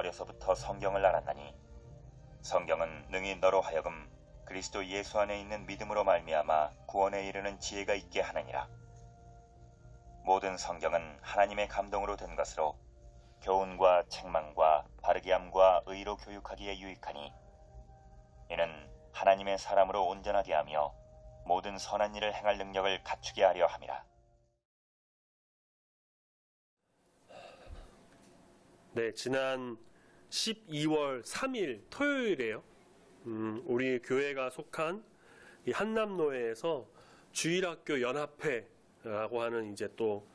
어려서부터 성경을 알았나니 성경은 능히 너로 하여금 그리스도 예수 안에 있는 믿음으로 말미암아 구원에 이르는 지혜가 있게 하느니라. 모든 성경은 하나님의 감동으로 된 것으로 교훈과 책망과 바르게 함과 의로 교육하기에 유익하니 이는 하나님의 사람으로 온전하게 하며 모든 선한 일을 행할 능력을 갖추게 하려 함이라. 네, 지난 12월 3일 토요일에요. 우리 교회가 속한 이 한남노회에서 주일학교 연합회라고 하는 이제 또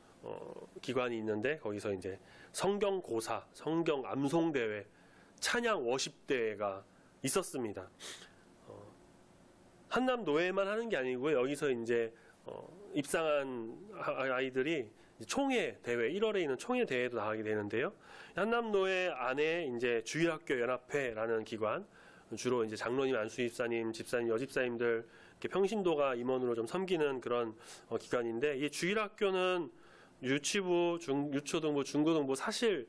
기관이 있는데 거기서 이제 성경고사, 성경 암송대회, 찬양 워십대회가 있었습니다. 한남노회만 하는 게 아니고요. 여기서 이제 입상한 아이들이 총회 대회, 1월에 있는 총회 대회도 나가게 되는데요. 한남노회 안에 이제 주일학교 연합회라는 기관, 주로 이제 장로님, 안수집사님, 집사님, 여집사님들 이렇게 평신도가 임원으로 좀 섬기는 그런 기관인데, 이 주일학교는 유치부, 유초등부, 중고등부, 사실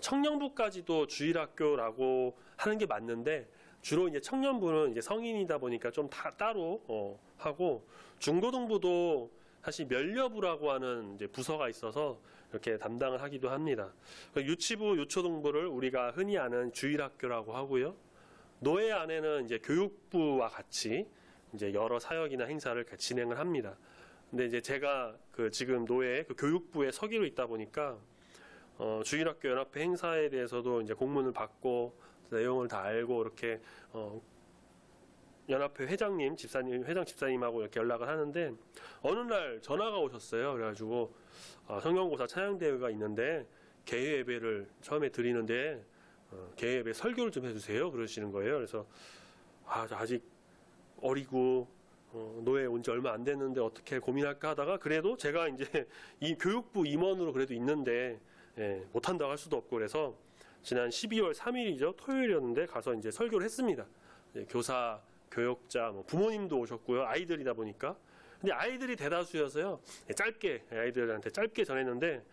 청년부까지도 주일학교라고 하는 게 맞는데, 주로 이제 청년부는 이제 성인이다 보니까 좀 다 따로 하고, 중고등부도 사실 면려부라고 하는 이제 부서가 있어서 이렇게 담당을 하기도 합니다. 유치부, 유초등부를 우리가 흔히 아는 주일학교라고 하고요. 노회 안에는 이제 교육부와 같이 이제 여러 사역이나 행사를 진행을 합니다. 근데 이제 제가 지금 노회 교육부에 서기로 있다 보니까 주일학교 연합회 행사에 대해서도 이제 공문을 받고 내용을 다 알고 이렇게 연합회 회장님, 집사님, 회장 집사님하고 이렇게 연락을 하는데 어느 날 전화가 오셨어요. 그래가지고 성경고사 찬양대회가 있는데 개회 예배를 처음에 드리는데 개회 예배 설교를 좀 해주세요. 그러시는 거예요. 그래서 아직 어리고 노예 온 지 얼마 안 됐는데 어떻게 고민할까 하다가 그래도 제가 이제 이 교육부 임원으로 그래도 있는데 못한다고 할 수도 없고 그래서 지난 12월 3일이죠. 토요일이었는데 가서 이제 설교를 했습니다. 교사, 교육자, 부모님도 오셨고요. 아이들이다 보니까. 근데 아이들이 대다수여서요. 짧게, 아이들한테 짧게 전했는데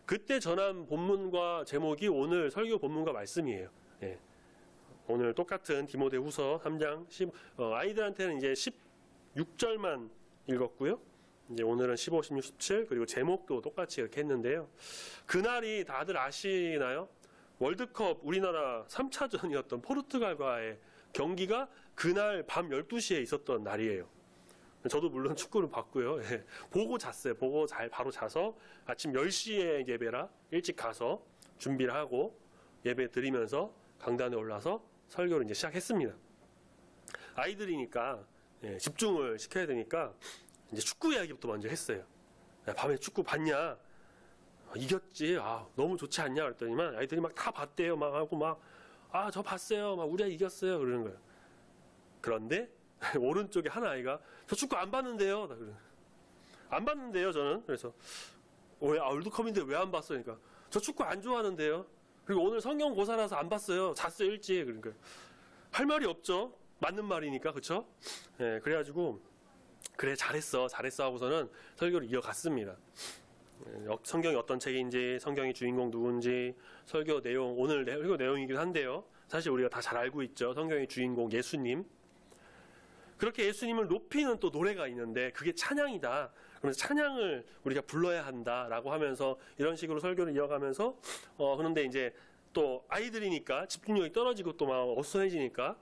그때 전한 본문과 제목이 오늘 설교 본문과 말씀이에요. 오늘 똑같은 디모데후서 3장 아이들한테는 이제 16절만 읽었고요. 이제 오늘은 15, 16, 17 그리고 제목도 똑같이 이렇게 했는데요. 그날이 다들 아시나요? 월드컵 우리나라 3차전이었던 포르투갈과의 경기가 그날 밤 12시에 있었던 날이에요. 저도 물론 축구를 봤고요. 보고 잤어요. 보고 바로 자서 아침 10시에 예배라 일찍 가서 준비를 하고 예배 드리면서 강단에 올라서 설교를 이제 시작했습니다. 아이들이니까 집중을 시켜야 되니까 이제 축구 이야기부터 먼저 했어요. 밤에 축구 봤냐? 이겼지. 너무 좋지 않냐? 그랬더니만 아이들이 막 다 봤대요. 막 하고 저 봤어요. 막 우리 아이 이겼어요. 그러는 거예요. 그런데 오른쪽에 한 아이가 저 축구 안 봤는데요. 안 봤는데요, 저는. 그래서 왜 월드컵인데 왜 안 봤어요? 그러니까 저 축구 안 좋아하는데요. 그리고 오늘 성경 고사라서 안 봤어요. 잤어요, 일찍. 그러니까 할 말이 없죠. 맞는 말이니까, 그렇죠? 그래가지고 그래 잘했어 하고서는 설교를 이어갔습니다. 성경이 어떤 책인지, 성경의 주인공 누군지, 설교 내용, 오늘 설교 내용이기도 한데요. 사실 우리가 다 잘 알고 있죠. 성경의 주인공 예수님. 그렇게 예수님을 높이는 또 노래가 있는데 그게 찬양이다. 그러면서 찬양을 우리가 불러야 한다라고 하면서 이런 식으로 설교를 이어가면서 그런데 이제 또 아이들이니까 집중력이 떨어지고 또 막 어수선해지니까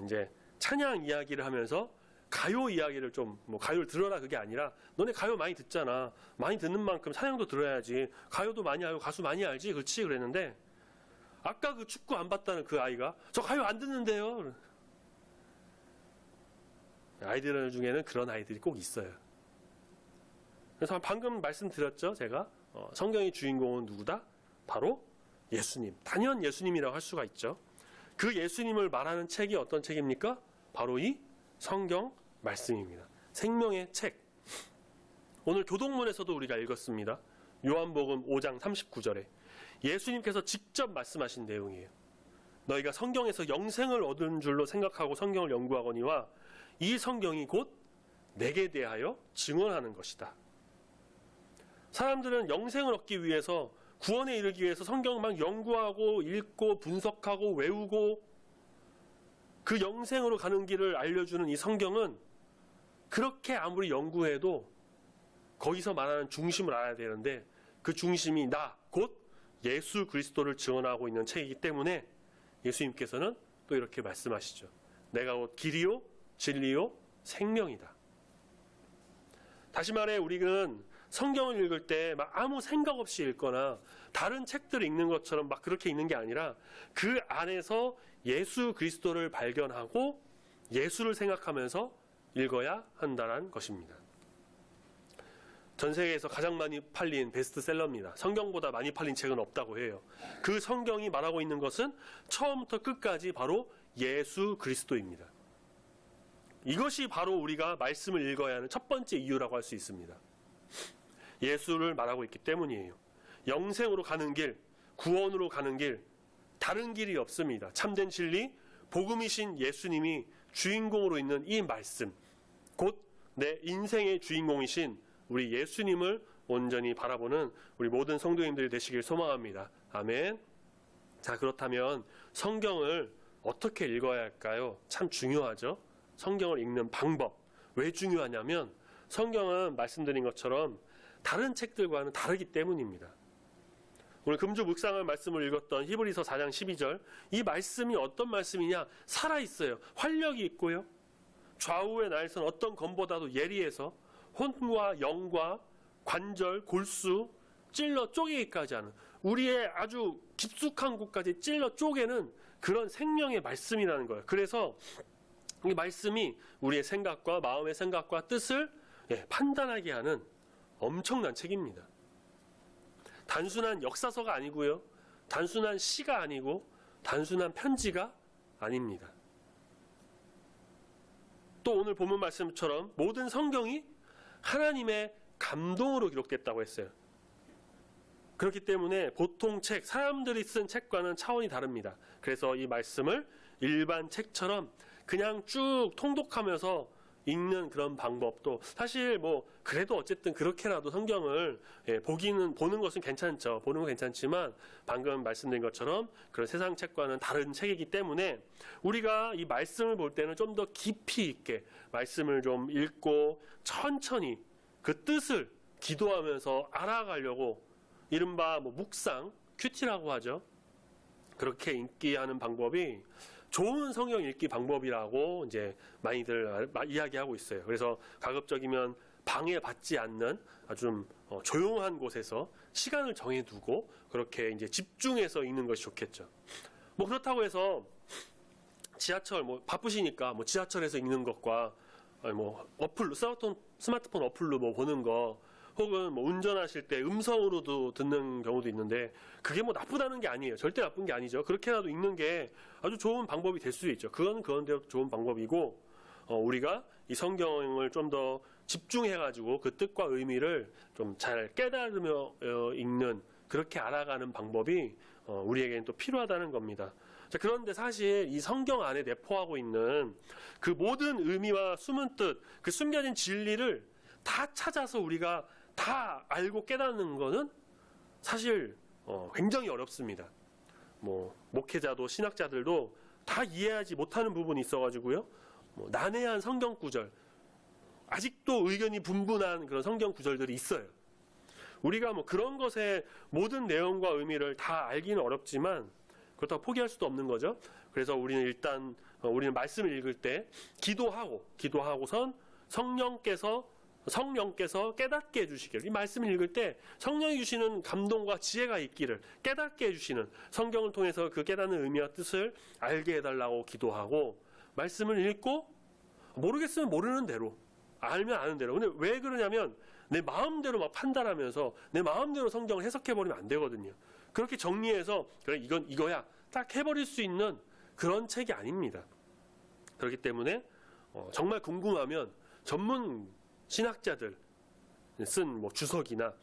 이제 찬양 이야기를 하면서 가요 이야기를 좀 가요를 들어라 그게 아니라 너네 가요 많이 듣잖아. 많이 듣는 만큼 찬양도 들어야지. 가요도 많이 알고 가수 많이 알지. 그렇지 그랬는데 아까 그 축구 안 봤다는 그 아이가 저 가요 안 듣는데요. 아이들 중에는 그런 아이들이 꼭 있어요. 그래서 방금 말씀드렸죠. 제가 성경의 주인공은 누구다? 바로 예수님. 단연 예수님이라고 할 수가 있죠. 그 예수님을 말하는 책이 어떤 책입니까? 바로 이 성경 말씀입니다. 생명의 책. 오늘 교동문에서도 우리가 읽었습니다. 요한복음 5장 39절에 예수님께서 직접 말씀하신 내용이에요. 너희가 성경에서 영생을 얻은 줄로 생각하고 성경을 연구하거니와 이 성경이 곧 내게 대하여 증언하는 것이다. 사람들은 영생을 얻기 위해서 구원에 이르기 위해서 성경 막 연구하고 읽고 분석하고 외우고 그 영생으로 가는 길을 알려주는 이 성경은 그렇게 아무리 연구해도 거기서 말하는 중심을 알아야 되는데 그 중심이 나, 곧 예수 그리스도를 증언하고 있는 책이기 때문에 예수님께서는 또 이렇게 말씀하시죠. 내가 곧 길이요 진리요 생명이다. 다시 말해 우리는 성경을 읽을 때 막 아무 생각 없이 읽거나 다른 책들을 읽는 것처럼 막 그렇게 읽는 게 아니라 그 안에서 예수 그리스도를 발견하고 예수를 생각하면서 읽어야 한다는 것입니다. 전 세계에서 가장 많이 팔린 베스트셀러입니다. 성경보다 많이 팔린 책은 없다고 해요. 그 성경이 말하고 있는 것은 처음부터 끝까지 바로 예수 그리스도입니다. 이것이 바로 우리가 말씀을 읽어야 하는 첫 번째 이유라고 할 수 있습니다. 예수를 말하고 있기 때문이에요. 영생으로 가는 길, 구원으로 가는 길, 다른 길이 없습니다. 참된 진리, 복음이신 예수님이 주인공으로 있는 이 말씀, 곧 내 인생의 주인공이신 우리 예수님을 온전히 바라보는 우리 모든 성도님들이 되시길 소망합니다. 아멘. 자, 그렇다면 성경을 어떻게 읽어야 할까요? 참 중요하죠. 성경을 읽는 방법. 왜 중요하냐면 성경은 말씀드린 것처럼 다른 책들과는 다르기 때문입니다. 오늘 금주 묵상할 말씀을 읽었던 히브리서 4장 12절, 이 말씀이 어떤 말씀이냐? 살아있어요. 활력이 있고요. 좌우의 날선 어떤 검보다도 예리해서 혼과 영과 관절, 골수, 찔러 쪼개기까지 하는, 우리의 아주 깊숙한 곳까지 찔러 쪼개는 그런 생명의 말씀이라는 거예요. 그래서 이 말씀이 우리의 생각과 마음의 생각과 뜻을 판단하게 하는 엄청난 책입니다. 단순한 역사서가 아니고요. 단순한 시가 아니고 단순한 편지가 아닙니다. 또 오늘 본문 말씀처럼 모든 성경이 하나님의 감동으로 기록됐다고 했어요. 그렇기 때문에 보통 책, 사람들이 쓴 책과는 차원이 다릅니다. 그래서 이 말씀을 일반 책처럼 그냥 쭉 통독하면서 읽는 그런 방법도 사실 그래도 어쨌든 그렇게라도 성경을 보는 것은 괜찮죠. 보는 건 괜찮지만 방금 말씀드린 것처럼 그런 세상 책과는 다른 책이기 때문에 우리가 이 말씀을 볼 때는 좀 더 깊이 있게 말씀을 좀 읽고 천천히 그 뜻을 기도하면서 알아가려고 이른바 묵상, 큐티라고 하죠. 그렇게 읽기 하는 방법이 좋은 성경 읽기 방법이라고 이제 많이들 이야기하고 있어요. 그래서 가급적이면 방해받지 않는 아주 좀 조용한 곳에서 시간을 정해두고 그렇게 이제 집중해서 읽는 것이 좋겠죠. 그렇다고 해서 지하철 바쁘시니까 지하철에서 읽는 것과 어플로 스마트폰 어플로 보는 거 혹은 운전하실 때 음성으로도 듣는 경우도 있는데 그게 나쁘다는 게 아니에요. 절대 나쁜 게 아니죠. 그렇게라도 읽는 게 아주 좋은 방법이 될 수도 있죠. 그건 그런대로 좋은 방법이고 우리가 이 성경을 좀 더 집중해가지고 그 뜻과 의미를 좀 잘 깨달으며 읽는 그렇게 알아가는 방법이 우리에게는 또 필요하다는 겁니다. 자, 그런데 사실 이 성경 안에 내포하고 있는 그 모든 의미와 숨은 뜻, 그 숨겨진 진리를 다 찾아서 우리가 다 알고 깨닫는 거는 사실 굉장히 어렵습니다. 목회자도 신학자들도 다 이해하지 못하는 부분이 있어가지고요. 난해한 성경 구절, 아직도 의견이 분분한 그런 성경 구절들이 있어요. 우리가 그런 것의 모든 내용과 의미를 다 알기는 어렵지만 그렇다고 포기할 수도 없는 거죠. 그래서 우리는 일단 우리는 말씀을 읽을 때 기도하고선 성령께서 깨닫게 해주시기를, 이 말씀을 읽을 때 성령이 주시는 감동과 지혜가 있기를, 깨닫게 해주시는, 성경을 통해서 그 깨닫는 의미와 뜻을 알게 해달라고 기도하고, 말씀을 읽고 모르겠으면 모르는 대로, 알면 아는 대로. 근데 왜 그러냐면 내 마음대로 판단하면서 내 마음대로 성경을 해석해버리면 안 되거든요. 그렇게 정리해서 그래 이건 이거야 딱 해버릴 수 있는 그런 책이 아닙니다. 그렇기 때문에 정말 궁금하면 전문 신학자들 쓴 주석이나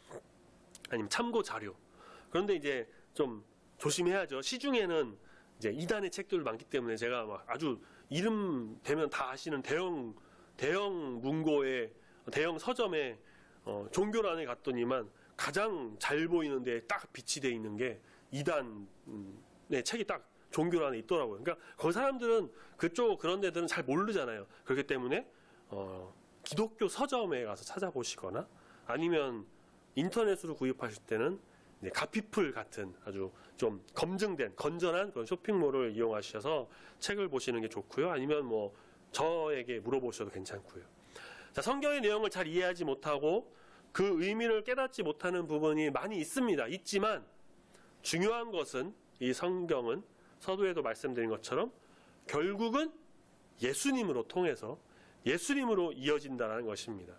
아니면 참고 자료, 그런데 이제 좀 조심해야죠. 시중에는 이제 이단의 책들 많기 때문에 제가 아주 이름 되면 다 아시는 대형 문고의 대형 서점에 종교란에 갔더니만 가장 잘 보이는데 딱 빛이 돼 있는 게 이단의 책이 딱 종교 안에 있더라고요. 그러니까 그 사람들은 그런 데들은 잘 모르잖아요. 그렇기 때문에 기독교 서점에 가서 찾아보시거나 아니면 인터넷으로 구입하실 때는 가피풀 같은 아주 좀 검증된 건전한 그런 쇼핑몰을 이용하셔서 책을 보시는 게 좋고요. 아니면 뭐 저에게 물어보셔도 괜찮고요. 자, 성경의 내용을 잘 이해하지 못하고 그 의미를 깨닫지 못하는 부분이 많이 있지만 중요한 것은 이 성경은 서두에도 말씀드린 것처럼 결국은 예수님으로 통해서 예수님으로 이어진다는 것입니다.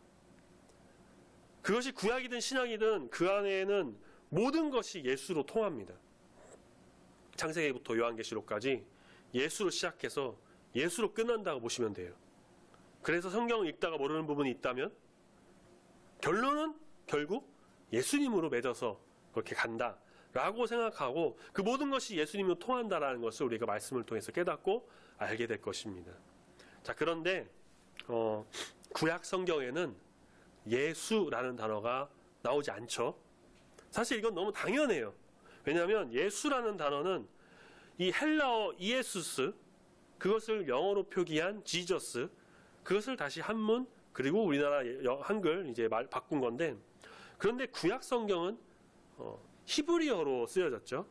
그것이 구약이든 신약이든 그 안에는 모든 것이 예수로 통합니다. 창세기부터 요한계시록까지 예수로 시작해서 예수로 끝난다고 보시면 돼요. 그래서 성경을 읽다가 모르는 부분이 있다면 결론은 결국 예수님으로 맺어서 그렇게 간다라고 생각하고 그 모든 것이 예수님으로 통한다라는 것을 우리가 말씀을 통해서 깨닫고 알게 될 것입니다. 자, 그런데 구약 성경에는 예수라는 단어가 나오지 않죠. 사실 이건 너무 당연해요. 왜냐하면 예수라는 단어는 이 헬라어 이에수스, 그것을 영어로 표기한 지저스, 그것을 다시 한문 그리고 우리나라 한글 이제 바꾼 건데, 그런데 구약 성경은 히브리어로 쓰여졌죠.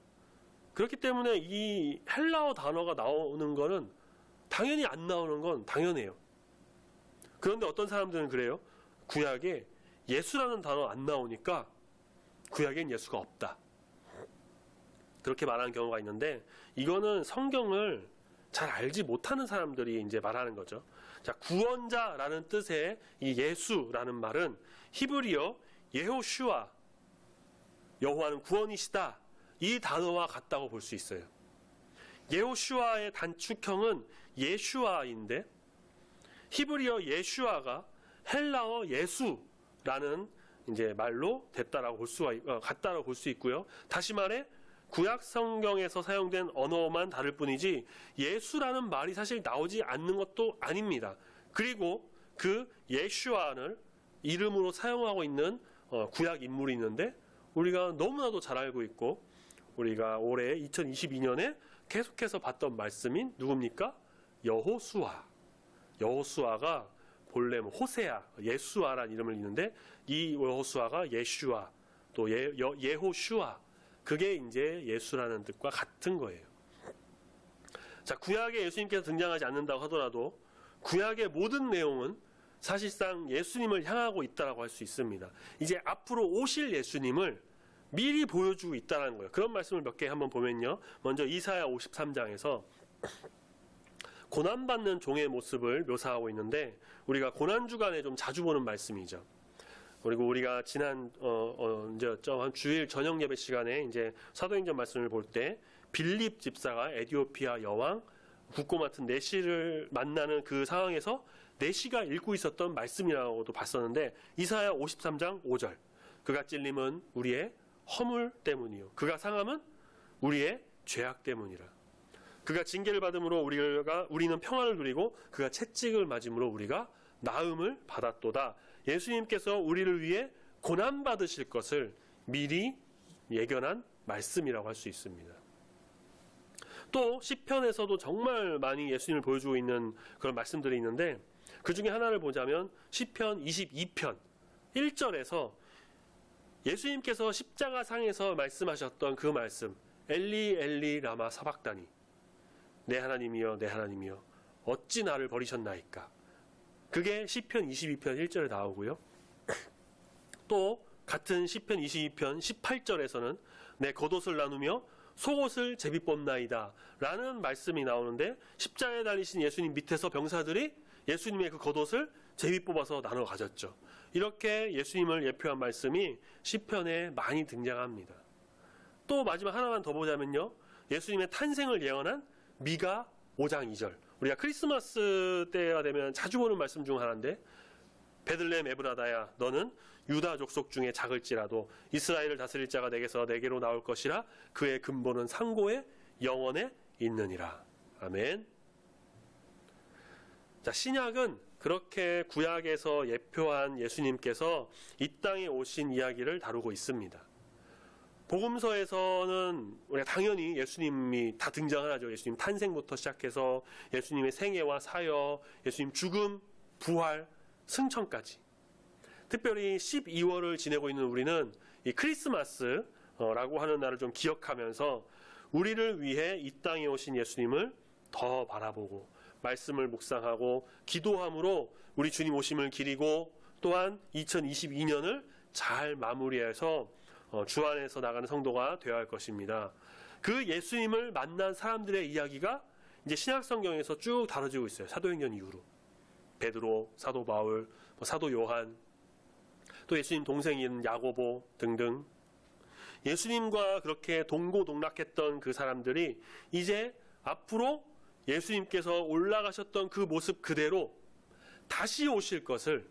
그렇기 때문에 이 헬라어 단어가 나오는 거는 당연히 안 나오는 건 당연해요. 그런데 어떤 사람들은 그래요. 구약에 예수라는 단어 안 나오니까 구약엔 예수가 없다. 그렇게 말하는 경우가 있는데, 이거는 성경을 잘 알지 못하는 사람들이 이제 말하는 거죠. 자, 구원자라는 뜻의 이 예수라는 말은 히브리어 예호슈아, 여호와는 구원이시다, 이 단어와 같다고 볼 수 있어요. 예호슈아의 단축형은 예슈아인데, 히브리어 예슈아가 헬라어 예수라는 이제 말로 됐다라고 같다라고 볼 수 있고요. 다시 말해 구약 성경에서 사용된 언어만 다를 뿐이지 예수라는 말이 사실 나오지 않는 것도 아닙니다. 그리고 그 예슈아를 이름으로 사용하고 있는 구약 인물이 있는데 우리가 너무나도 잘 알고 있고 우리가 올해 2022년에 계속해서 봤던 말씀인 누굽니까? 여호수아. 여호수아가 본래 호세아, 예수아라는 이름을 있는데 이 여호수아가 예슈아, 또 예호슈아, 그게 이제 예수라는 뜻과 같은 거예요. 자, 구약에 예수님께서 등장하지 않는다고 하더라도 구약의 모든 내용은 사실상 예수님을 향하고 있다라고 할 수 있습니다. 이제 앞으로 오실 예수님을 미리 보여주고 있다는 거예요. 그런 말씀을 몇 개 한번 보면요. 먼저 이사야 53장에서 고난받는 종의 모습을 묘사하고 있는데 우리가 고난주간에 좀 자주 보는 말씀이죠. 그리고 우리가 지난 한 주일 저녁 예배 시간에 이제 사도행전 말씀을 볼 때 빌립 집사가 에디오피아 여왕 국고 맡은 네시를 만나는 그 상황에서 네시가 읽고 있었던 말씀이라고도 봤었는데 이사야 53장 5절, 그가 찔림은 우리의 허물 때문이요 그가 상함은 우리의 죄악 때문이라. 그가 징계를 받음으로 우리는 평안을 누리고 그가 채찍을 맞음으로 우리가 나음을 받았도다. 예수님께서 우리를 위해 고난 받으실 것을 미리 예견한 말씀이라고 할 수 있습니다. 또 시편에서도 정말 많이 예수님을 보여주고 있는 그런 말씀들이 있는데 그 중에 하나를 보자면 시편 22편 1절에서 예수님께서 십자가상에서 말씀하셨던 그 말씀, 엘리 엘리 라마 사박다니, 내 하나님이여 내 하나님이여 어찌 나를 버리셨나이까. 그게 시편 22편 1절에 나오고요. 또 같은 시편 22편 18절에서는 내 겉옷을 나누며 속옷을 제비 뽑나이다 라는 말씀이 나오는데 십자가에 달리신 예수님 밑에서 병사들이 예수님의 그 겉옷을 제비 뽑아서 나눠 가졌죠. 이렇게 예수님을 예표한 말씀이 시편에 많이 등장합니다. 또 마지막 하나만 더 보자면요. 예수님의 탄생을 예언한 미가 5장 2절. 우리가 크리스마스 때가 되면 자주 보는 말씀 중 하나인데 베들레헴 에브라다야 너는 유다 족속 중에 작을지라도 이스라엘을 다스릴 자가 내게로 나올 것이라 그의 근본은 상고의 영원에 있느니라. 아멘. 자, 신약은 그렇게 구약에서 예표한 예수님께서 이 땅에 오신 이야기를 다루고 있습니다. 복음서에서는 우리가 당연히 예수님이 다 등장을 하죠. 예수님 탄생부터 시작해서 예수님의 생애와 사역, 예수님 죽음, 부활, 승천까지. 특별히 12월을 지내고 있는 우리는 이 크리스마스라고 하는 날을 좀 기억하면서 우리를 위해 이 땅에 오신 예수님을 더 바라보고 말씀을 묵상하고 기도함으로 우리 주님 오심을 기리고 또한 2022년을 잘 마무리해서 주 안에서 나가는 성도가 되어야 할 것입니다. 그 예수님을 만난 사람들의 이야기가 이제 신약 성경에서 쭉 다뤄지고 있어요. 사도행전 이후로. 베드로, 사도 바울, 사도 요한, 또 예수님 동생인 야고보 등등 예수님과 그렇게 동고동락했던 그 사람들이 이제 앞으로 예수님께서 올라가셨던 그 모습 그대로 다시 오실 것을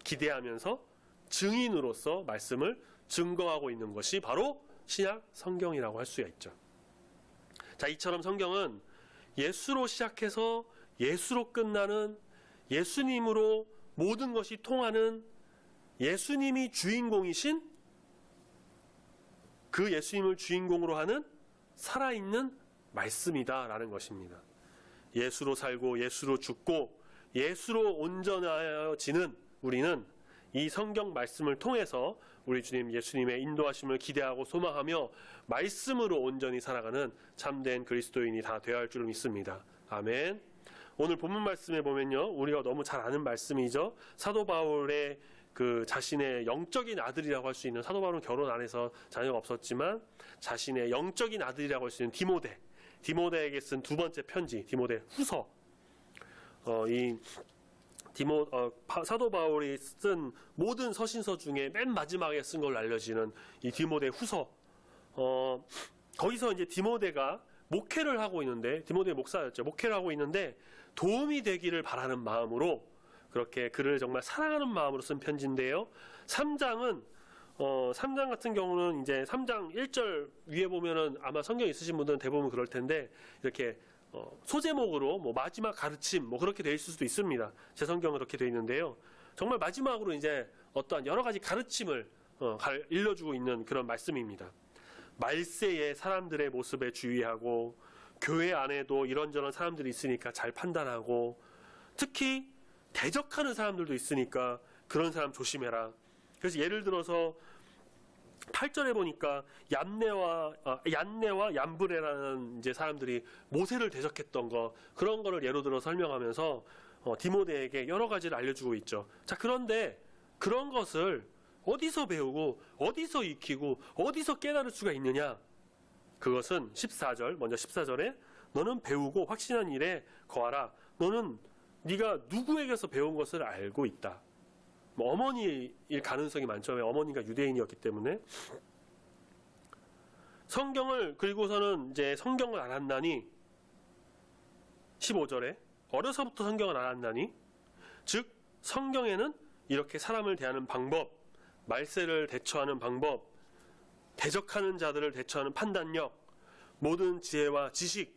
기대하면서 증인으로서 말씀을 증거하고 있는 것이 바로 신약 성경이라고 할 수가 있죠. 자, 이처럼 성경은 예수로 시작해서 예수로 끝나는 예수님으로 모든 것이 통하는 예수님이 주인공이신 그 예수님을 주인공으로 하는 살아있는 말씀이다라는 것입니다. 예수로 살고 예수로 죽고 예수로 온전하여지는 우리는 이 성경 말씀을 통해서 우리 주님 예수님의 인도하심을 기대하고 소망하며 말씀으로 온전히 살아가는 참된 그리스도인이 다 되어야 할 줄 믿습니다. 아멘. 오늘 본문 말씀에 보면요, 우리가 너무 잘 아는 말씀이죠. 사도 바울의 그 자신의 영적인 아들이라고 할 수 있는, 사도 바울은 결혼 안 해서 자녀가 없었지만 자신의 영적인 아들이라고 할 수 있는 디모데에게 쓴 두 번째 편지, 디모데 후서. 사도 바울이 쓴 모든 서신서 중에 맨 마지막에 쓴 걸로 알려지는 이 디모데 후서. 거기서 이제 디모데가 목회를 하고 있는데, 디모데 목사였죠. 목회를 하고 있는데 도움이 되기를 바라는 마음으로 그렇게 그를 정말 사랑하는 마음으로 쓴 편지인데요. 3장 같은 경우는 이제 3장 1절 위에 보면은 아마 성경 있으신 분들은 대부분 그럴 텐데 이렇게 소제목으로 뭐 마지막 가르침 뭐 그렇게 되어 있을 수도 있습니다. 제 성경은 그렇게 되어 있는데요. 정말 마지막으로 이제 어떠한 여러 가지 가르침을 일러주고 있는 그런 말씀입니다. 말세의 사람들의 모습에 주의하고 교회 안에도 이런저런 사람들이 있으니까 잘 판단하고 특히 대적하는 사람들도 있으니까 그런 사람 조심해라. 그래서 예를 들어서 8절에 보니까 얀네와 얀브레라는 이제 사람들이 모세를 대적했던 거, 그런 거를 예로 들어 설명하면서 디모데에게 여러 가지를 알려주고 있죠. 자, 그런데 그런 것을 어디서 배우고 어디서 익히고 어디서 깨달을 수가 있느냐? 그것은 14절, 먼저 14절에 너는 배우고 확신한 일에 거하라. 너는 네가 누구에게서 배운 것을 알고 있다. 어머니일 가능성이 많죠. 어머니가 유대인이었기 때문에. 그리고서는 이제 성경을 알았나니, 15절에 어려서부터 성경을 알았나니, 즉 성경에는 이렇게 사람을 대하는 방법, 말세를 대처하는 방법, 대적하는 자들을 대처하는 판단력, 모든 지혜와 지식,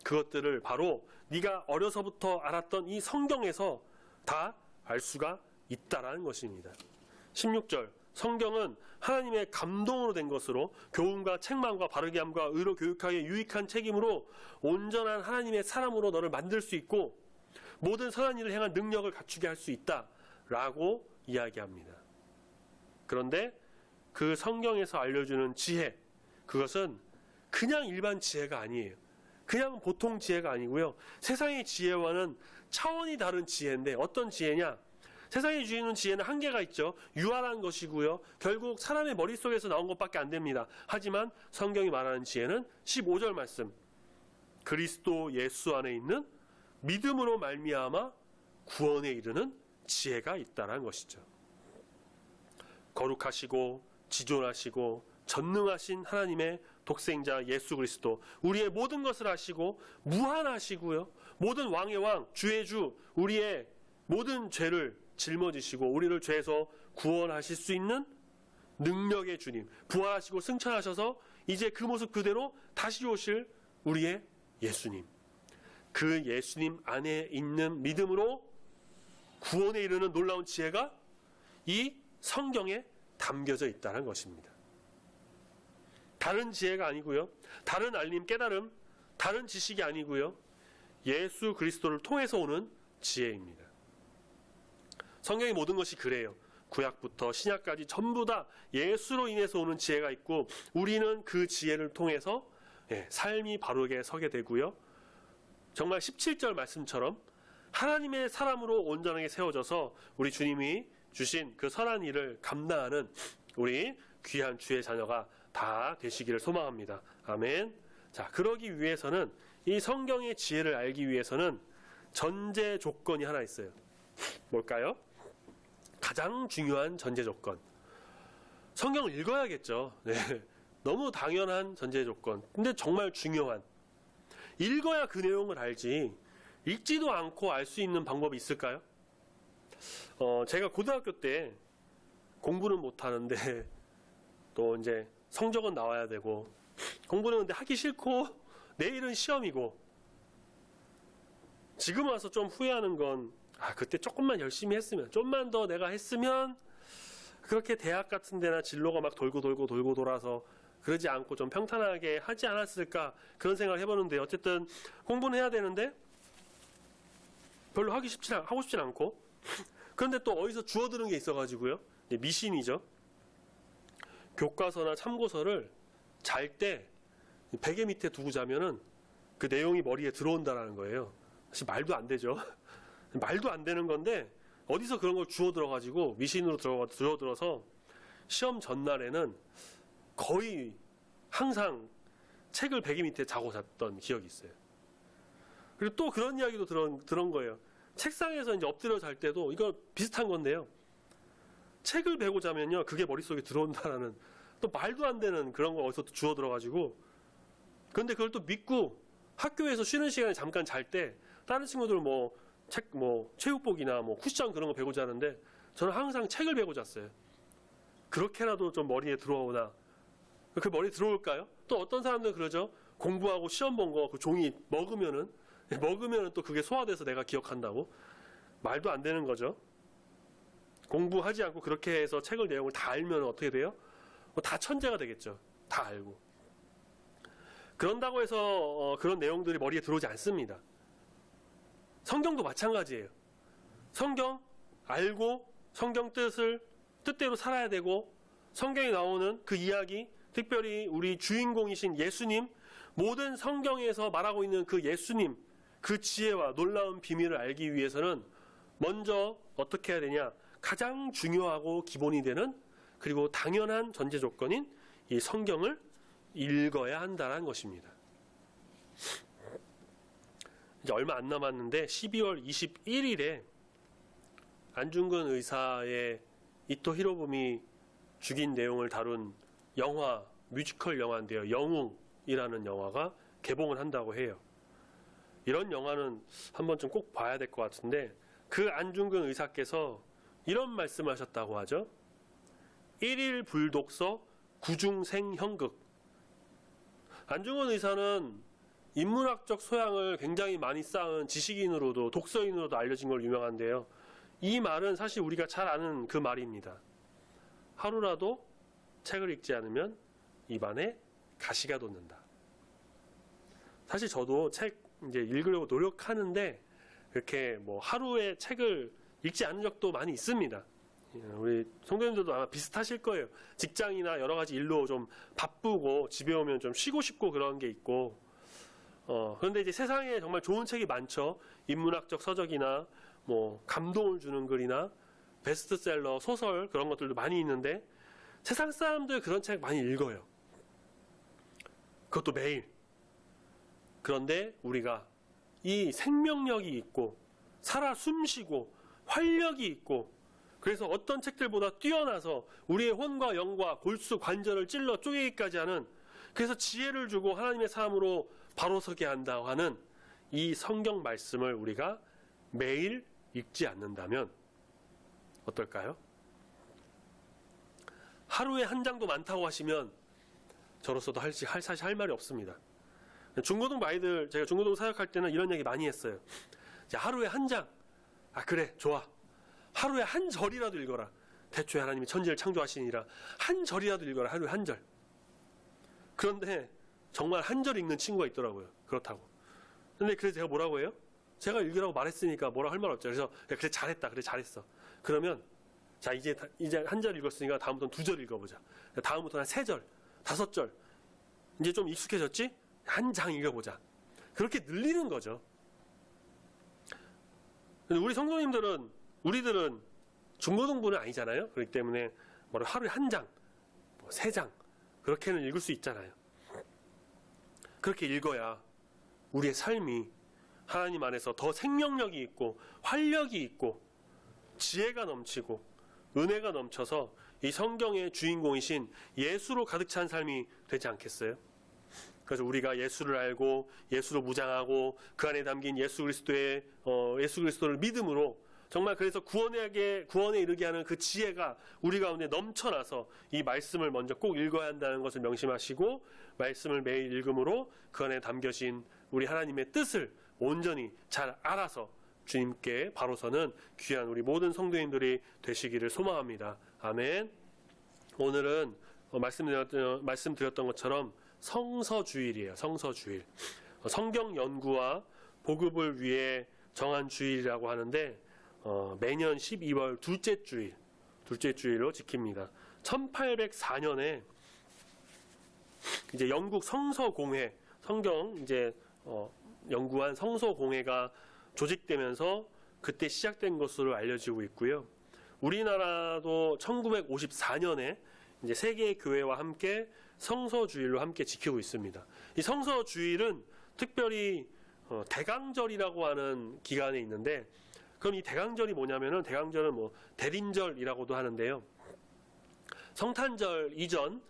그것들을 바로 네가 어려서부터 알았던 이 성경에서 다 알 수가 있다라는 것입니다. 16절, 성경은 하나님의 감동으로 된 것으로 교훈과 책망과 바르게 함과 의로 교육하기에 유익한 책임으로 온전한 하나님의 사람으로 너를 만들 수 있고 모든 선한 일을 행한 능력을 갖추게 할 수 있다라고 이야기합니다. 그런데 그 성경에서 알려주는 지혜, 그것은 그냥 일반 지혜가 아니에요. 그냥 보통 지혜가 아니고요. 세상의 지혜와는 차원이 다른 지혜인데, 어떤 지혜냐? 세상에 주는 지혜는 한계가 있죠. 유한한 것이고요. 결국 사람의 머릿속에서 나온 것밖에 안 됩니다. 하지만 성경이 말하는 지혜는 15절 말씀, 그리스도 예수 안에 있는 믿음으로 말미암아 구원에 이르는 지혜가 있다는 것이죠. 거룩하시고 지존하시고 전능하신 하나님의 독생자 예수 그리스도, 우리의 모든 것을 아시고 무한하시고요, 모든 왕의 왕, 주의 주, 우리의 모든 죄를 짊어지시고 우리를 죄에서 구원하실 수 있는 능력의 주님, 부활하시고 승천하셔서 이제 그 모습 그대로 다시 오실 우리의 예수님, 그 예수님 안에 있는 믿음으로 구원에 이르는 놀라운 지혜가 이 성경에 담겨져 있다는 것입니다. 다른 지혜가 아니고요. 다른 알림, 깨달음, 다른 지식이 아니고요. 예수 그리스도를 통해서 오는 지혜입니다. 성경의 모든 것이 그래요. 구약부터 신약까지 전부 다 예수로 인해서 오는 지혜가 있고 우리는 그 지혜를 통해서 삶이 바르게 서게 되고요. 정말 17절 말씀처럼 하나님의 사람으로 온전하게 세워져서 우리 주님이 주신 그 선한 일을 감당하는 우리 귀한 주의 자녀가 다 되시기를 소망합니다. 아멘. 자, 그러기 위해서는 이 성경의 지혜를 알기 위해서는 전제 조건이 하나 있어요. 뭘까요? 가장 중요한 전제 조건. 성경을 읽어야겠죠. 네. 너무 당연한 전제 조건. 근데 정말 중요한. 읽어야 그 내용을 알지. 읽지도 않고 알 수 있는 방법이 있을까요? 제가 고등학교 때 공부는 못하는데 또 이제 성적은 나와야 되고 공부는 근데 하기 싫고 내일은 시험이고 지금 와서 좀 후회하는 건 그때 조금만 열심히 했으면 좀만 더 내가 했으면 그렇게 대학 같은 데나 진로가 막 돌고 돌아서 그러지 않고 좀 평탄하게 하지 않았을까 그런 생각을 해보는데 어쨌든 공부는 해야 되는데 별로 하고 싶진 않고 그런데 또 어디서 주워들은 게 있어가지고요. 미신이죠. 교과서나 참고서를 잘 때 베개 밑에 두고 자면은 그 내용이 머리에 들어온다라는 거예요. 사실 말도 안 되죠. 말도 안 되는 건데 어디서 그런 걸 주워들어가지고 미신으로 주워들어서 시험 전날에는 거의 항상 책을 베개 밑에 자고 잤던 기억이 있어요. 그리고 또 그런 이야기도 들은 거예요. 책상에서 이제 엎드려 잘 때도 이거 비슷한 건데요. 책을 베고 자면요, 그게 머릿속에 들어온다라는 또 말도 안 되는 그런 거 어디서 주워 들어가지고, 그런데 그걸 또 믿고 학교에서 쉬는 시간에 잠깐 잘 때 다른 친구들 체육복이나 쿠션 그런 거 베고 자는데 저는 항상 책을 베고 잤어요. 그렇게라도 좀 머리에 들어오나. 그 머리에 들어올까요? 또 어떤 사람들은 그러죠. 공부하고 시험 본 거 그 종이 먹으면은 또 그게 소화돼서 내가 기억한다고. 말도 안 되는 거죠. 공부하지 않고 그렇게 해서 책을 내용을 다 알면 어떻게 돼요? 다 천재가 되겠죠. 다 알고. 그런다고 해서 그런 내용들이 머리에 들어오지 않습니다. 성경도 마찬가지예요. 성경 알고 성경 뜻대로 살아야 되고, 성경에 나오는 그 이야기, 특별히 우리 주인공이신 예수님, 모든 성경에서 말하고 있는 그 예수님, 그 지혜와 놀라운 비밀을 알기 위해서는 먼저 어떻게 해야 되냐? 가장 중요하고 기본이 되는, 그리고 당연한 전제 조건인 이 성경을 읽어야 한다는 것입니다. 이제 얼마 안 남았는데 12월 21일에 안중근 의사의 이토 히로부미 죽인 내용을 다룬 영화, 뮤지컬 영화인데요. 영웅이라는 영화가 개봉을 한다고 해요. 이런 영화는 한 번쯤 꼭 봐야 될 것 같은데, 그 안중근 의사께서 이런 말씀을 하셨다고 하죠. 1일 불독서 구중생형극. 안중근 의사는 인문학적 소양을 굉장히 많이 쌓은 지식인으로도 독서인으로도 알려진 걸 유명한데요. 이 말은 사실 우리가 잘 아는 그 말입니다. 하루라도 책을 읽지 않으면 입안에 가시가 돋는다. 사실 저도 책 이제 읽으려고 노력하는데 그렇게 하루에 책을 읽지 않은 적도 많이 있습니다. 우리 성도님들도 아마 비슷하실 거예요. 직장이나 여러 가지 일로 좀 바쁘고 집에 오면 좀 쉬고 싶고 그런 게 있고, 그런데 이제 세상에 정말 좋은 책이 많죠. 인문학적 서적이나 감동을 주는 글이나 베스트셀러 소설 그런 것들도 많이 있는데 세상 사람들 그런 책 많이 읽어요. 그것도 매일. 그런데 우리가 이 생명력이 있고 살아 숨쉬고 활력이 있고, 그래서 어떤 책들보다 뛰어나서 우리의 혼과 영과 골수 관절을 찔러 쪼개기까지 하는, 그래서 지혜를 주고 하나님의 사람으로 바로 서게 한다고 하는 이 성경 말씀을 우리가 매일 읽지 않는다면 어떨까요? 하루에 한 장도 많다고 하시면 저로서도 사실 할 말이 없습니다. 중고등 아이들, 제가 중고등 사역할 때는 이런 얘기 많이 했어요. 하루에 한 장. 그래, 좋아. 하루에 한 절이라도 읽어라. 태초에 하나님이 천지를 창조하시니라. 한 절이라도 읽어라. 하루에 한 절. 그런데 정말 한 절 읽는 친구가 있더라고요. 그렇다고. 근데 그래서 제가 뭐라고 해요? 제가 읽으라고 말했으니까 뭐라 할 말 없죠. 그래서 그래 잘했다. 그래 잘했어. 그러면 자 이제 한 절 읽었으니까 다음부터는 2절 읽어보자. 다음부터는 3절, 5절. 이제 좀 익숙해졌지? 한 장 읽어보자. 그렇게 늘리는 거죠. 근데 우리 성도님들은 우리들은 중고등부는 아니잖아요. 그렇기 때문에 하루에 한 장, 3장 그렇게는 읽을 수 있잖아요. 그렇게 읽어야 우리의 삶이 하나님 안에서 더 생명력이 있고 활력이 있고 지혜가 넘치고 은혜가 넘쳐서 이 성경의 주인공이신 예수로 가득 찬 삶이 되지 않겠어요? 그래서 우리가 예수를 알고 예수로 무장하고 그 안에 담긴 예수 그리스도를 믿음으로 정말 그래서 구원에 이르게 하는 그 지혜가 우리 가운데 넘쳐나서 이 말씀을 먼저 꼭 읽어야 한다는 것을 명심하시고 말씀을 매일 읽음으로 그 안에 담겨진 우리 하나님의 뜻을 온전히 잘 알아서 주님께 바로서는 귀한 우리 성도님들이 되시기를 소망합니다. 아멘. 오늘은 말씀드렸던 것처럼 성서주일이에요. 성서주일. 성경 연구와 보급을 위해 정한 주일이라고 하는데 매년 12월 둘째 주일로 지킵니다. 1804년에 이제 영국 성서공회, 성경 이제 연구한 성서공회가 조직되면서 그때 시작된 것으로 알려지고 있고요. 우리나라도 1954년에 이제 세계 교회와 함께 성서주일로 함께 지키고 있습니다. 이 성서주일은 특별히 대강절이라고 하는 기간에 있는데, 그럼 이 대강절이 뭐냐면은 대강절은 대림절이라고도 하는데요. 성탄절 이전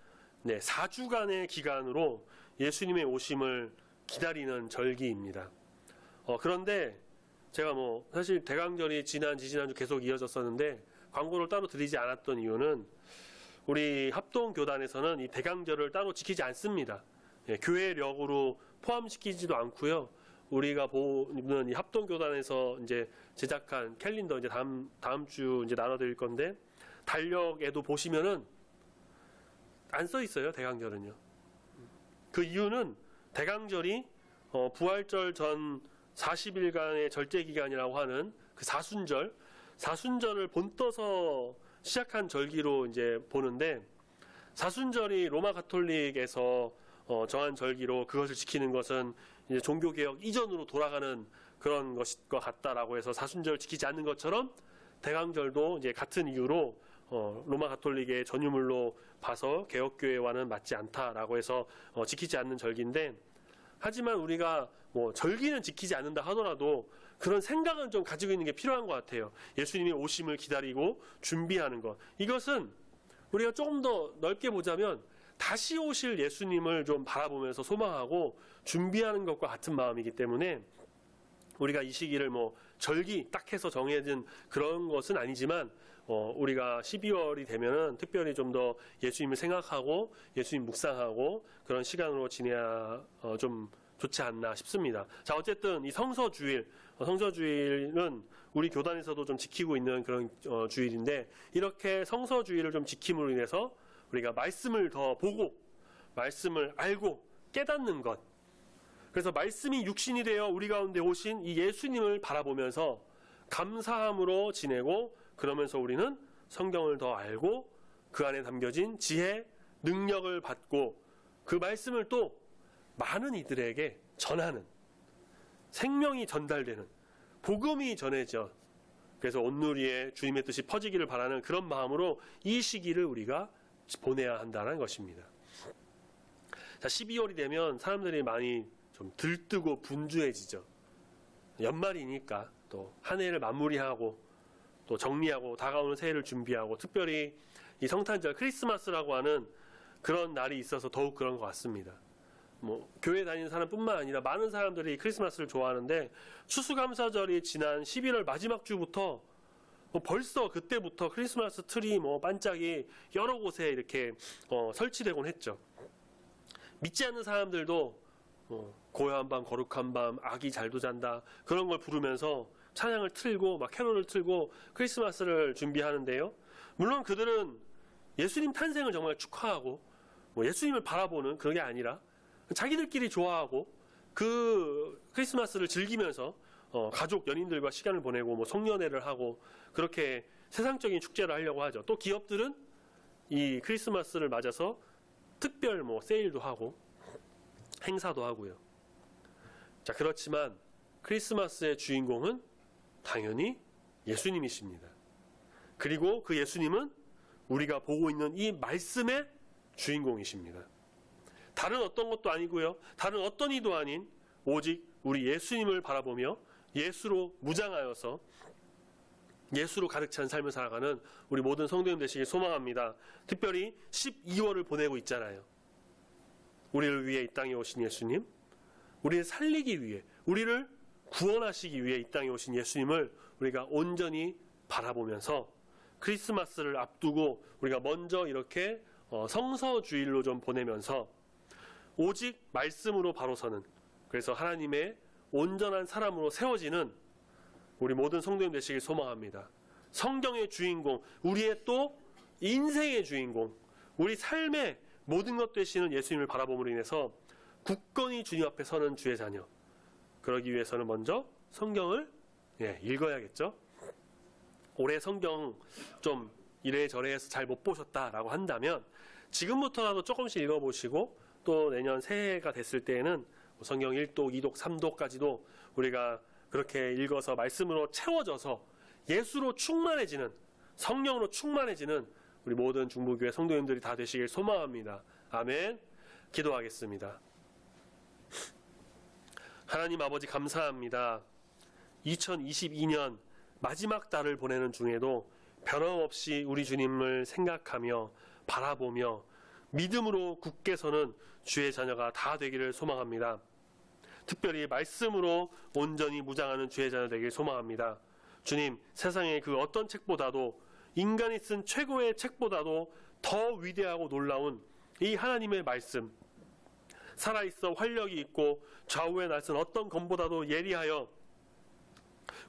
4주간의 기간으로 예수님의 오심을 기다리는 절기입니다. 그런데 제가 사실 대강절이 지난주 계속 이어졌었는데 광고를 따로 드리지 않았던 이유는 우리 합동교단에서는 이 대강절을 따로 지키지 않습니다. 교회력으로 포함시키지도 않고요. 우리가 보는 이 합동교단에서 이제 제작한 캘린더 이제 다음 주 이제 나눠드릴 건데 달력에도 보시면은 안 써 있어요. 대강절은요. 그 이유는 대강절이 부활절 전 40일간의 절제 기간이라고 하는 그 사순절을 본떠서 시작한 절기로 이제 보는데, 사순절이 로마 가톨릭에서 정한 절기로 그것을 지키는 것은 이제 종교개혁 이전으로 돌아가는 그런 것과 같다라고 해서 사순절 지키지 않는 것처럼 대강절도 이제 같은 이유로 로마 가톨릭의 전유물로 봐서 개혁교회와는 맞지 않다라고 해서 지키지 않는 절기인데, 하지만 우리가 절기는 지키지 않는다 하더라도 그런 생각은 좀 가지고 있는 게 필요한 것 같아요. 예수님의 오심을 기다리고 준비하는 것. 이것은 우리가 조금 더 넓게 보자면 다시 오실 예수님을 좀 바라보면서 소망하고 준비하는 것과 같은 마음이기 때문에 우리가 이 시기를 절기 딱 해서 정해진 그런 것은 아니지만 우리가 12월이 되면은 특별히 좀 더 예수님을 생각하고 예수님 묵상하고 그런 시간으로 지내야 좀 좋지 않나 싶습니다. 자, 어쨌든 이 성서주일은 우리 교단에서도 좀 지키고 있는 그런 주일인데, 이렇게 성서주일을 좀 지킴으로 인해서 우리가 말씀을 더 보고 말씀을 알고 깨닫는 것, 그래서 말씀이 육신이 되어 우리 가운데 오신 이 예수님을 바라보면서 감사함으로 지내고, 그러면서 우리는 성경을 더 알고 그 안에 담겨진 지혜, 능력을 받고 그 말씀을 또 많은 이들에게 전하는, 생명이 전달되는, 복음이 전해져, 그래서 온누리에 주님의 뜻이 퍼지기를 바라는 그런 마음으로 이 시기를 우리가 보내야 한다는 것입니다. 자, 12월이 되면 사람들이 많이 좀 들뜨고 분주해지죠. 연말이니까 또 한 해를 마무리하고 또 정리하고 다가오는 새해를 준비하고, 특별히 이 성탄절 크리스마스라고 하는 그런 날이 있어서 더욱 그런 것 같습니다. 교회 다니는 사람뿐만 아니라 많은 사람들이 크리스마스를 좋아하는데, 추수감사절이 지난 11월 마지막 주부터 벌써 그때부터 크리스마스 트리 반짝이 여러 곳에 이렇게 설치되곤 했죠. 믿지 않는 사람들도 고요한 밤 거룩한 밤 아기 잘도 잔다 그런 걸 부르면서 찬양을 틀고 막 캐롤을 틀고 크리스마스를 준비하는데요. 물론 그들은 예수님 탄생을 정말 축하하고 뭐 예수님을 바라보는 그게 아니라 자기들끼리 좋아하고 그 크리스마스를 즐기면서 가족 연인들과 시간을 보내고 뭐 송년회를 하고 그렇게 세상적인 축제를 하려고 하죠. 또 기업들은 이 크리스마스를 맞아서 특별 뭐 세일도 하고 행사도 하고요. 자, 그렇지만 크리스마스의 주인공은 당연히 예수님이십니다. 그리고 그 예수님은 우리가 보고 있는 이 말씀의 주인공이십니다. 다른 어떤 것도 아니고요. 다른 어떤 이도 아닌 오직 우리 예수님을 바라보며 예수로 무장하여서 예수로 가득 찬 삶을 살아가는 우리 모든 성도님 되시길 소망합니다. 특별히 12월을 보내고 있잖아요. 우리를 위해 이 땅에 오신 예수님, 우리를 살리기 위해, 우리를 구원하시기 위해 이 땅에 오신 예수님을 우리가 온전히 바라보면서 크리스마스를 앞두고 우리가 먼저 이렇게 성서주일로 좀 보내면서 오직 말씀으로 바로 서는, 그래서 하나님의 온전한 사람으로 세워지는 우리 모든 성도님 되시길 소망합니다. 성경의 주인공, 우리의 또 인생의 주인공, 우리 삶의 모든 것 되시는 예수님을 바라봄으로 인해서 굳건히 주님 앞에 서는 주의 자녀, 그러기 위해서는 먼저 성경을 읽어야겠죠. 올해 성경 좀 이래저래 해서 잘 못 보셨다라고 한다면 지금부터라도 조금씩 읽어보시고 또 내년 새해가 됐을 때에는 성경 1독, 2독, 3독까지도 우리가 그렇게 읽어서 말씀으로 채워져서 예수로 충만해지는, 성령으로 충만해지는 우리 모든 중부교회 성도님들이 다 되시길 소망합니다. 아멘. 기도하겠습니다. 하나님 아버지 감사합니다. 2022년 마지막 달을 보내는 중에도 변함없이 우리 주님을 생각하며 바라보며 믿음으로 굳게 서는 주의 자녀가 다 되기를 소망합니다. 특별히 말씀으로 온전히 무장하는 주의 자녀 되길 소망합니다. 주님, 세상의 그 어떤 책보다도, 인간이 쓴 최고의 책보다도 더 위대하고 놀라운 이 하나님의 말씀, 살아있어 활력이 있고 좌우에 날선 어떤 검보다도 예리하여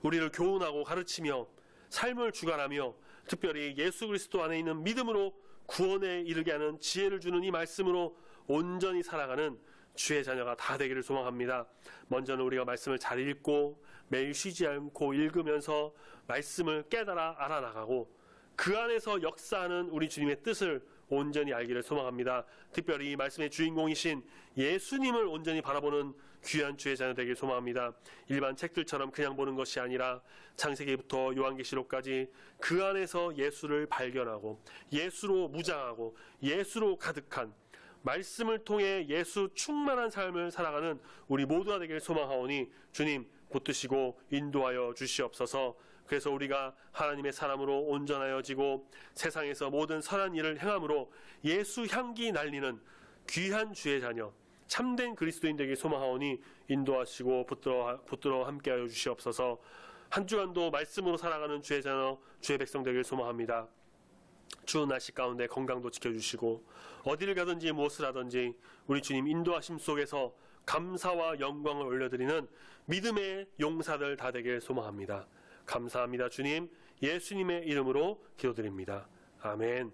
우리를 교훈하고 가르치며 삶을 주관하며 특별히 예수 그리스도 안에 있는 믿음으로 구원에 이르게 하는 지혜를 주는 이 말씀으로 온전히 살아가는 주의 자녀가 다 되기를 소망합니다. 먼저는 우리가 말씀을 잘 읽고 매일 쉬지 않고 읽으면서 말씀을 깨달아 알아나가고 그 안에서 역사하는 우리 주님의 뜻을 온전히 알기를 소망합니다. 특별히 이 말씀의 주인공이신 예수님을 온전히 바라보는 귀한 주의 자녀 되길 소망합니다. 일반 책들처럼 그냥 보는 것이 아니라 창세기부터 요한계시록까지 그 안에서 예수를 발견하고 예수로 무장하고 예수로 가득한 말씀을 통해 예수 충만한 삶을 살아가는 우리 모두가 되길 소망하오니 주님 붙드시고 인도하여 주시옵소서. 그래서 우리가 하나님의 사람으로 온전하여지고 세상에서 모든 선한 일을 행함으로 예수 향기 날리는 귀한 주의 자녀, 참된 그리스도인 되길 소망하오니 인도하시고 붙들어 함께하여 주시옵소서. 한 주간도 말씀으로 살아가는 주의 자녀, 주의 백성 되길 소망합니다. 추운 날씨 가운데 건강도 지켜주시고 어디를 가든지 무엇을 하든지 우리 주님 인도하심 속에서 감사와 영광을 올려드리는 믿음의 용사들 다 되길 소망합니다. 감사합니다. 주님, 예수님의 이름으로 기도드립니다. 아멘.